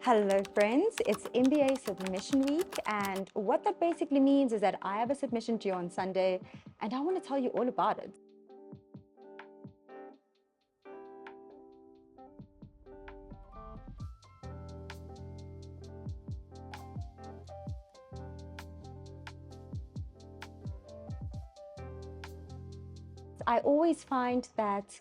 Hello friends, it's MBA submission week, and what that basically means is that I have a submission due on Sunday and I want to tell you all about it. I always find that,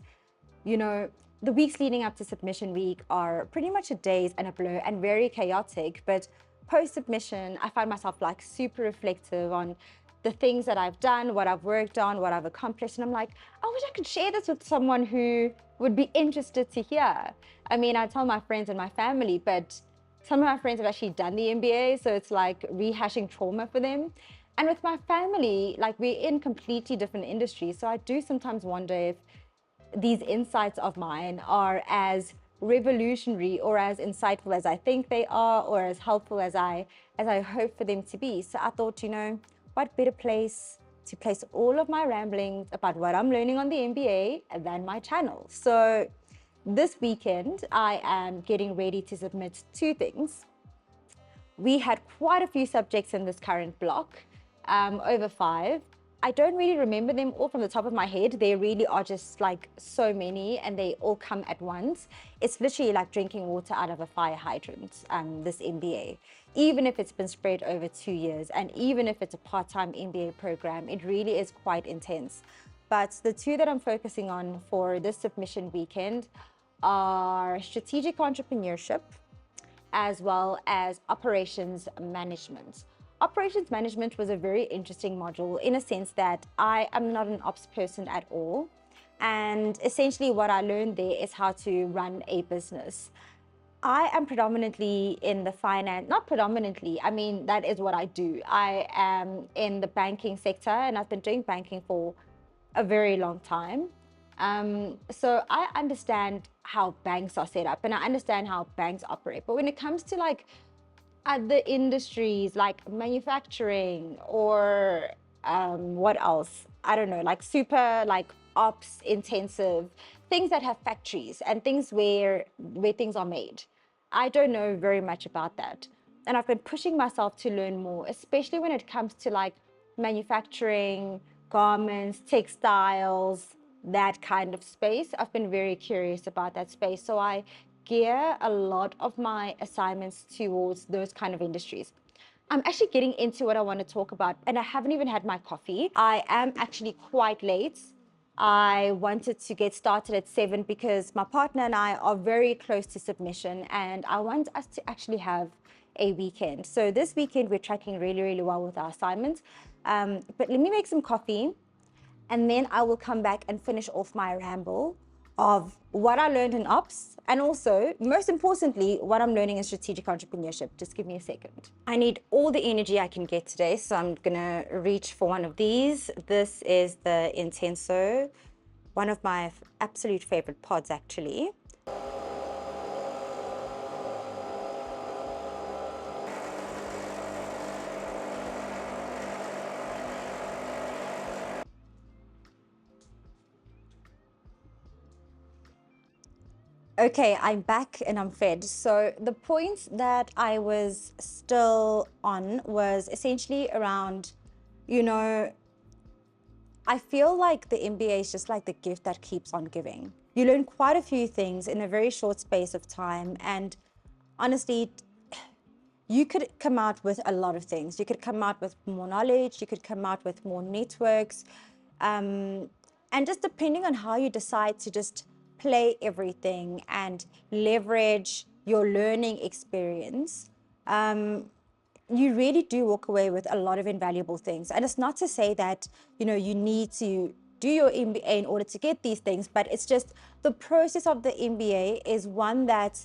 the weeks leading up to submission week are pretty much a daze and a blur and very chaotic. But post submission, I find myself like super reflective on the things that I've done, what I've worked on, what I've accomplished. And I'm like, I wish I could share this with someone who would be interested to hear. I mean, I tell my friends and my family, but some of my friends have actually done the MBA, so it's like rehashing trauma for them. And with my family, like we're in completely different industries. So I do sometimes wonder if these insights of mine are as revolutionary or as insightful as I think they are, or as helpful as I hope for them to be. So I thought, what better place to place all of my ramblings about what I'm learning on the MBA than my channel. So this weekend, I am getting ready to submit 2 things. We had quite a few subjects in this current block, over 5. I don't really remember them all from the top of my head. There really are just like so many and they all come at once. It's literally like drinking water out of a fire hydrant, this MBA. Even if it's been spread over 2 years and even if it's a part-time MBA program, it really is quite intense. But the 2 that I'm focusing on for this submission weekend are strategic entrepreneurship as well as operations management. Operations management was a very interesting module in a sense that I am not an ops person at all. And essentially what I learned there is how to run a business. I am predominantly in the finance, not predominantly, I mean, that is what I do. I am in the banking sector and I've been doing banking for a very long time. So I understand how banks are set up and I understand how banks operate. But when it comes to like other industries like manufacturing or what else? I don't know, like super like ops intensive, things that have factories and things where things are made. I don't know very much about that. And I've been pushing myself to learn more, especially when it comes to like manufacturing, garments, textiles, that kind of space. I've been very curious about that space. So I gear a lot of my assignments towards those kind of industries. I'm actually getting into what I want to talk about, and I haven't even had my coffee. I am actually quite late. I wanted to get started at 7 because my partner and I are very close to submission, and I want us to actually have a weekend. So this weekend, we're tracking really, really well with our assignments. But let me make some coffee, and then I will come back and finish off my ramble of what I learned in ops, and also, most importantly, what I'm learning in strategic entrepreneurship. Just give me a second. I need all the energy I can get today, so I'm gonna reach for one of these. This is the Intenso, one of my absolute favorite pods, actually. Okay, I'm back and I'm fed. So the point that I was still on was essentially around, I feel like the MBA is just like the gift that keeps on giving. You learn quite a few things in a very short space of time. And honestly, you could come out with a lot of things. You could come out with more knowledge. You could come out with more networks. And just depending on how you decide to just play everything and leverage your learning experience, you really do walk away with a lot of invaluable things. And it's not to say that, you need to do your MBA in order to get these things, but it's just the process of the MBA is one that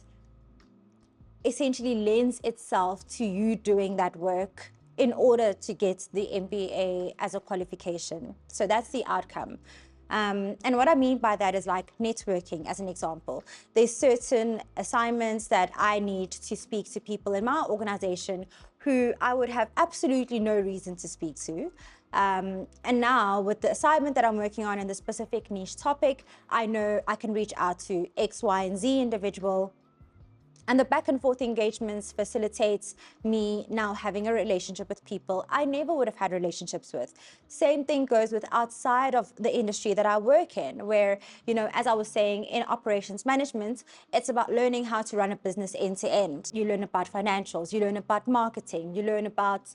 essentially lends itself to you doing that work in order to get the MBA as a qualification. So that's the outcome. And what I mean by that is like networking, as an example. There's certain assignments that I need to speak to people in my organization who I would have absolutely no reason to speak to. And now with the assignment that I'm working on in the specific niche topic, I know I can reach out to X, Y, and Z individual And the back and forth engagements facilitates me now having a relationship with people I never would have had relationships with. Same thing goes with outside of the industry that I work in, where, as I was saying, in operations management, it's about learning how to run a business end to end. You learn about financials, you learn about marketing, you learn about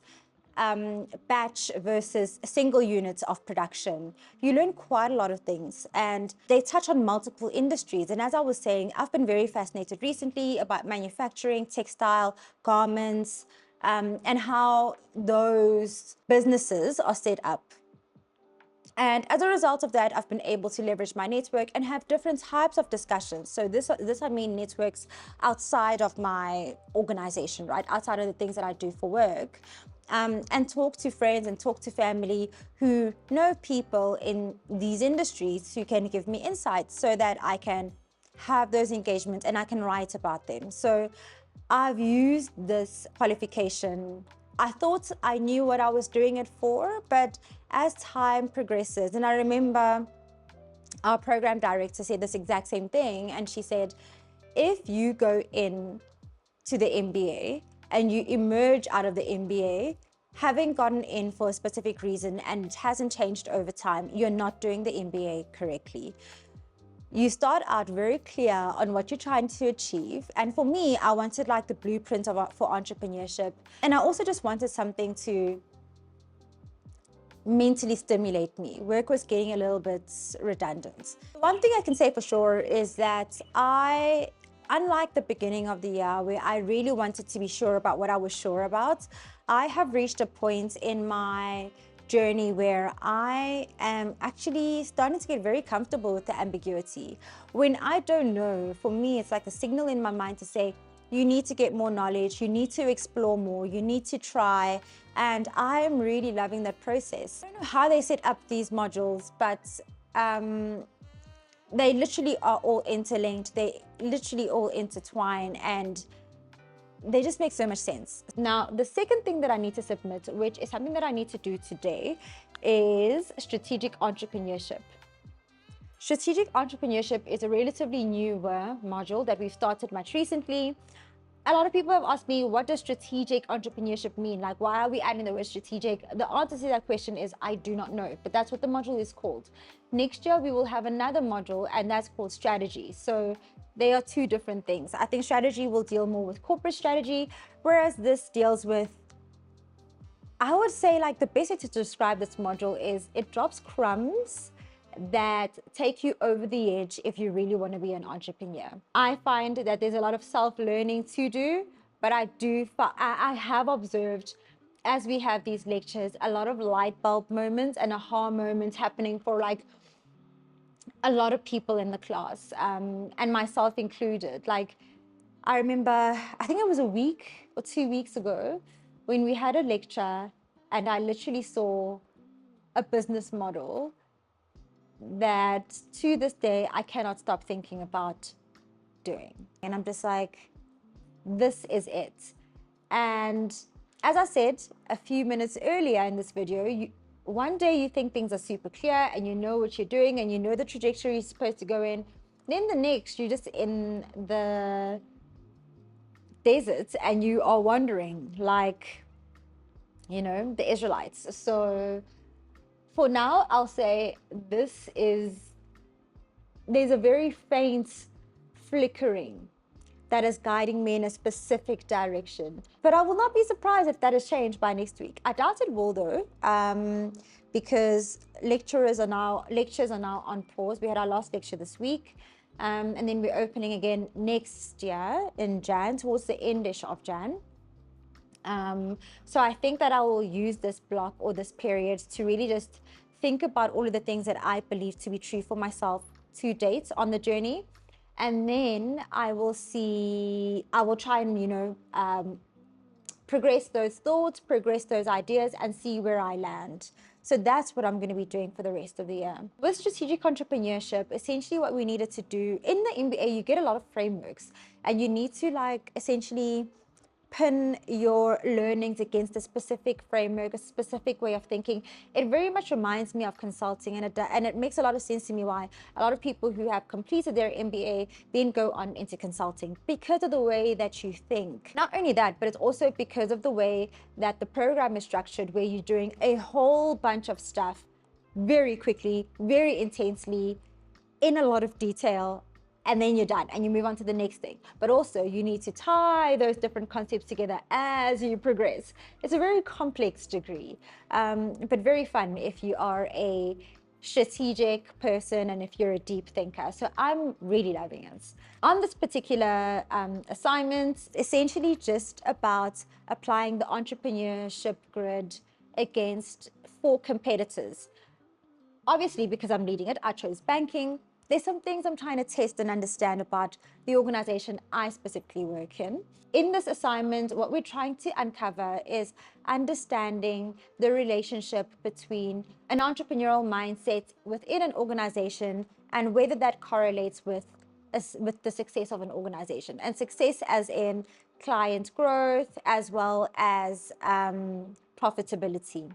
batch versus single units of production. You learn quite a lot of things, and they touch on multiple industries. And as I was saying, I've been very fascinated recently about manufacturing, textile, garments, and how those businesses are set up. And as a result of that, I've been able to leverage my network and have different types of discussions. So this I mean networks outside of my organization, right? Outside of the things that I do for work. And talk to friends and talk to family who know people in these industries who can give me insights so that I can have those engagements and I can write about them. So I've used this qualification. I thought I knew what I was doing it for, but as time progresses, and I remember our program director said this exact same thing, and she said, if you go in to the MBA and you emerge out of the MBA, having gotten in for a specific reason and it hasn't changed over time, you're not doing the MBA correctly. You start out very clear on what you're trying to achieve. And for me, I wanted like the blueprint for entrepreneurship. And I also just wanted something to mentally stimulate me. Work was getting a little bit redundant. One thing I can say for sure is that unlike the beginning of the year where I really wanted to be sure about what I was sure about, I have reached a point in my journey where I am actually starting to get very comfortable with the ambiguity. When I don't know, for me, it's like a signal in my mind to say, you need to get more knowledge, you need to explore more, you need to try. And I'm really loving that process. I don't know how they set up these modules, but they literally are all interlinked. They literally all intertwine, and they just make so much sense. Now, the second thing that I need to submit, which is something that I need to do today, is strategic entrepreneurship. Strategic entrepreneurship is a relatively newer module that we've started much recently. A lot of people have asked me, what does strategic entrepreneurship mean? Like, why are we adding the word strategic? The answer to that question is, I do not know, but that's what the module is called. Next year, we will have another module, and that's called strategy. So they are two different things. I think strategy will deal more with corporate strategy, whereas this deals with, I would say, like, the best way to describe this module is it drops crumbs that take you over the edge if you really want to be an entrepreneur. I find that there's a lot of self-learning to do, but I have observed, as we have these lectures, a lot of light bulb moments and aha moments happening for like a lot of people in the class, and myself included. Like, I remember, I think it was a week or 2 weeks ago when we had a lecture and I literally saw a business model that to this day I cannot stop thinking about doing. And I'm just like, this is it. And as I said a few minutes earlier in this video, one day you think things are super clear and you know what you're doing and you know the trajectory you're supposed to go in. Then the next, you're just in the desert and you are wandering like, the Israelites. So for now, I'll say there's a very faint flickering that is guiding me in a specific direction. But I will not be surprised if that is changed by next week. I doubt it will though, because lectures are now on pause. We had our last lecture this week, and then we're opening again next year in Jan, towards the endish of Jan. So I think that I will use this block or this period to really just think about all of the things that I believe to be true for myself to date on the journey. And then I will try and, progress those thoughts, progress those ideas, and see where I land. So that's what I'm going to be doing for the rest of the year. With strategic entrepreneurship, essentially what we needed to do in the MBA, you get a lot of frameworks and you need to essentially pin your learnings against a specific framework, a specific way of thinking. It very much reminds me of consulting, and it makes a lot of sense to me why a lot of people who have completed their MBA then go on into consulting, because of the way that you think. Not only that, but it's also because of the way that the program is structured, where you're doing a whole bunch of stuff very quickly, very intensely, in a lot of detail, and then you're done and you move on to the next thing. But also you need to tie those different concepts together as you progress. It's a very complex degree, but very fun if you are a strategic person and if you're a deep thinker. So I'm really loving it. On this particular assignment, essentially just about applying the entrepreneurship grid against 4 competitors. Obviously, because I'm leading it, I chose banking. There's some things I'm trying to test and understand about the organization I specifically work in. In this assignment, what we're trying to uncover is understanding the relationship between an entrepreneurial mindset within an organization and whether that correlates with the success of an organization. And success as in client growth as well as profitability.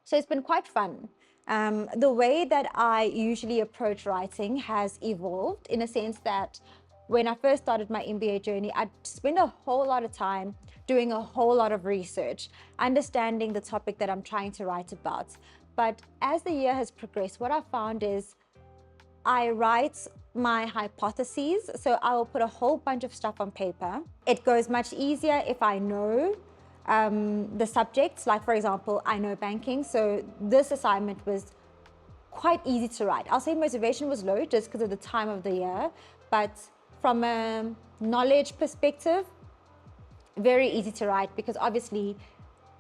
So it's been quite fun. The way that I usually approach writing has evolved in a sense that when I first started my MBA journey, I'd spend a whole lot of time doing a whole lot of research, understanding the topic that I'm trying to write about. But as the year has progressed, what I found is I write my hypotheses. So I will put a whole bunch of stuff on paper. It goes much easier if I know the subjects. Like, for example, I know banking, so this assignment was quite easy to write. I'll say motivation was low just because of the time of the year, but from a knowledge perspective, very easy to write, because obviously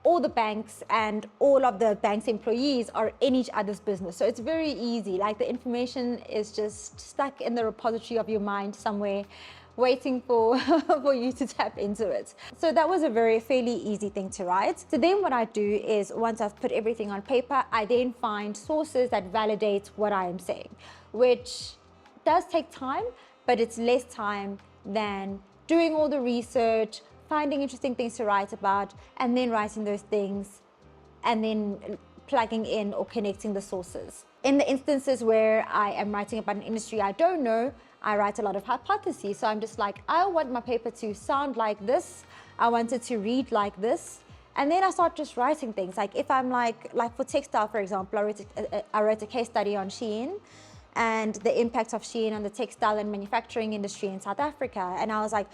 all the banks and all of the bank's employees are in each other's business. So it's very easy. Like, the information is just stuck in the repository of your mind somewhere, waiting for you to tap into it. So that was a fairly easy thing to write. So then what I do is, once I've put everything on paper, I then find sources that validate what I am saying, which does take time, but it's less time than doing all the research, finding interesting things to write about, and then writing those things, and then plugging in or connecting the sources. In the instances where I am writing about an industry I don't know, I write a lot of hypotheses. So I'm just like, I want my paper to sound like this. I want it to read like this. And then I start just writing things. Like, if I'm like for textile, for example, I wrote a case study on Shein and the impact of Shein on the textile and manufacturing industry in South Africa. And I was like,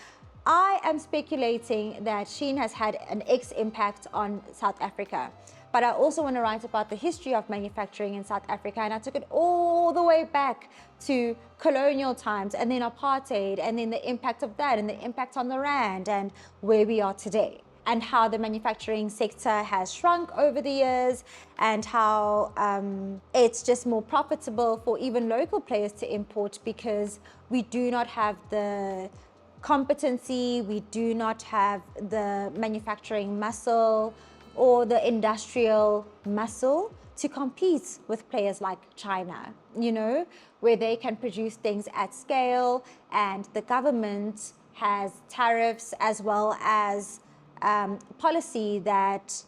I am speculating that Shein has had an X impact on South Africa. But I also want to write about the history of manufacturing in South Africa, and I took it all the way back to colonial times, and then apartheid, and then the impact of that, and the impact on the rand, and where we are today, and how the manufacturing sector has shrunk over the years, and how it's just more profitable for even local players to import, because we do not have the competency, we do not have the manufacturing muscle or the industrial muscle to compete with players like China, where they can produce things at scale, and the government has tariffs as well as policy that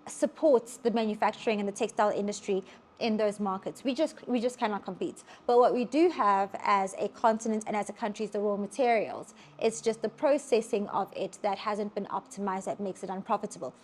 supports the manufacturing and the textile industry in those markets. We just cannot compete. But what we do have as a continent and as a country is the raw materials. It's just the processing of it that hasn't been optimized, that makes it unprofitable.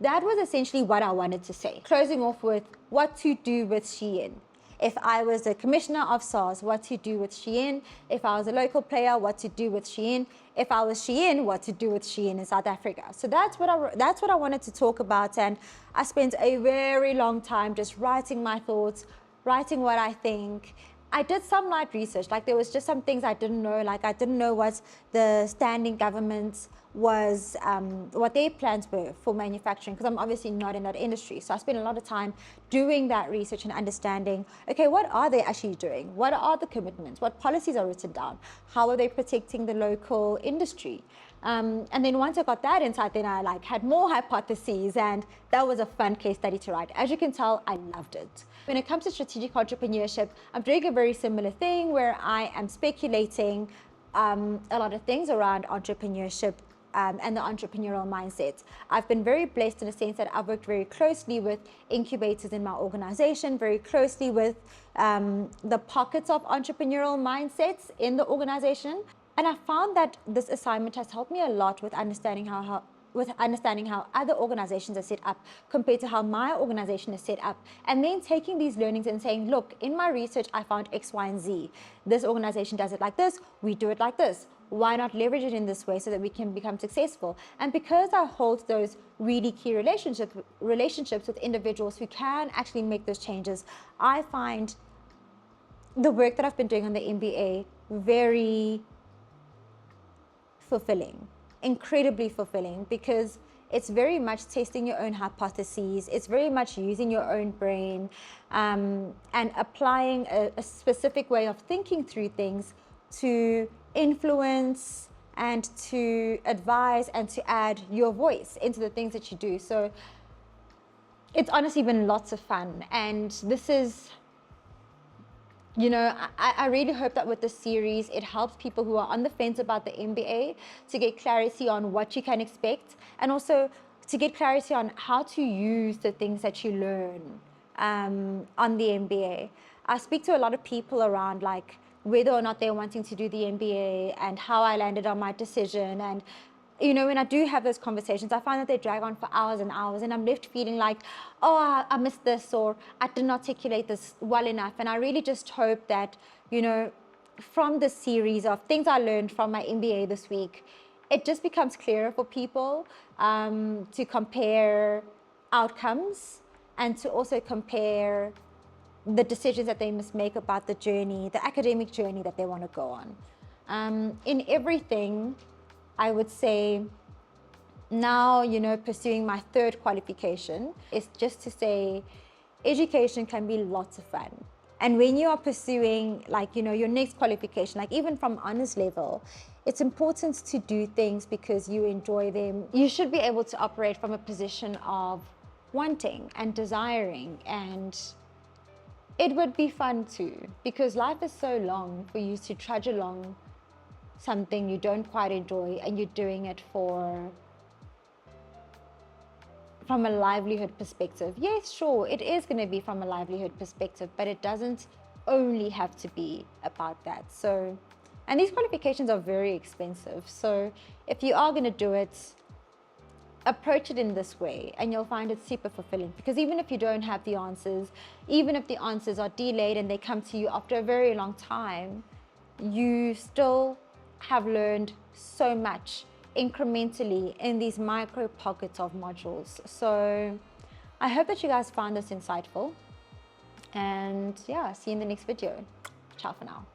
That was essentially what I wanted to say. Closing off with what to do with Shein. If I was the commissioner of SARS, what to do with Shein. If I was a local player, what to do with Shein. If I was Shein, what to do with Shein in South Africa. So that's what I wanted to talk about, and I spent a very long time just writing my thoughts, writing what I think. I did some light research, like there was just some things I didn't know, like I didn't know what the standing government was, what their plans were for manufacturing, because I'm obviously not in that industry. So I spent a lot of time doing that research and understanding, okay, what are they actually doing? What are the commitments? What policies are written down? How are they protecting the local industry? And then once I got that insight, then I had more hypotheses, and that was a fun case study to write. As you can tell, I loved it. When it comes to strategic entrepreneurship, I'm doing a very similar thing where I am speculating a lot of things around entrepreneurship and the entrepreneurial mindset. I've been very blessed in the sense that I've worked very closely with incubators in my organization, very closely with the pockets of entrepreneurial mindsets in the organization. And I found that this assignment has helped me a lot with understanding how other organizations are set up compared to how my organization is set up, and then taking these learnings and saying, look, in my research I found X, Y, and Z. This organization does it like this, we do it like this. Why not leverage it in this way so that we can become successful? And because I hold those really key relationships with individuals who can actually make those changes, I find the work that I've been doing on the MBA very fulfilling. Incredibly fulfilling, because it's very much testing your own hypotheses. It's very much using your own brain and applying a specific way of thinking through things to influence and to advise and to add your voice into the things that you do. So it's honestly been lots of fun, and this is, you know, I really hope that with this series, it helps people who are on the fence about the MBA to get clarity on what you can expect, and also to get clarity on how to use the things that you learn on the MBA. I speak to a lot of people around like whether or not they're wanting to do the MBA and how I landed on my decision. And you know, when I do have those conversations, I find that they drag on for hours and hours, and I'm left feeling like, oh, I missed this, or I didn't articulate this well enough. And I really just hope that, you know, from this series of things I learned from my MBA this week, it just becomes clearer for people to compare outcomes and to also compare the decisions that they must make about the journey, the academic journey that they want to go on. In everything, I would say now, you know, pursuing my third qualification is just to say education can be lots of fun. And when you are pursuing, like, you know, your next qualification, like even from honors level, it's important to do things because you enjoy them. You should be able to operate from a position of wanting and desiring, and it would be fun too, because life is so long for you to trudge along something you don't quite enjoy, and you're doing it from a livelihood perspective. Yes, sure, it is going to be from a livelihood perspective, but it doesn't only have to be about that. So, and these qualifications are very expensive. So if you are going to do it, approach it in this way, and you'll find it super fulfilling. Because even if you don't have the answers, even if the answers are delayed and they come to you after a very long time, you still have learned so much incrementally in these micro pockets of modules. So I hope that you guys found this insightful, and yeah, see you in the next video. Ciao for now.